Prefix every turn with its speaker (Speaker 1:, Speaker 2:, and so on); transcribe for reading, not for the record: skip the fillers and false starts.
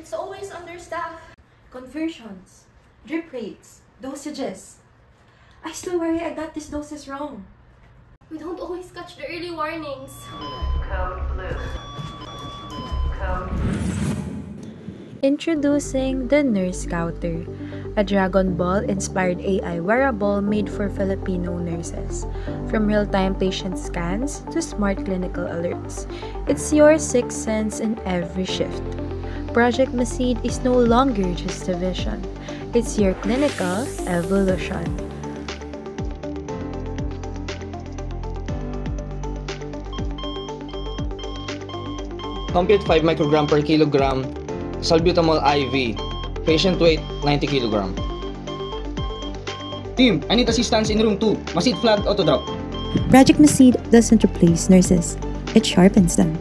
Speaker 1: It's always understaffed.
Speaker 2: Conversions, drip rates, dosages. I still worry I got these doses wrong.
Speaker 1: We don't always catch the early warnings.
Speaker 3: Code blue. Code
Speaker 4: Introducing the Nurse Scouter, a Dragon Ball-inspired AI wearable made for Filipino nurses. From real-time patient scans to smart clinical alerts, it's your sixth sense in every shift. Project Masid is no longer just a vision, it's your clinical evolution.
Speaker 5: Compute 5 microgram per kilogram, salbutamol IV. Patient weight 90 kilogram.
Speaker 6: Team, I need assistance in room 2. Masid flagged auto drop.
Speaker 7: Project Masid doesn't replace nurses, it sharpens them.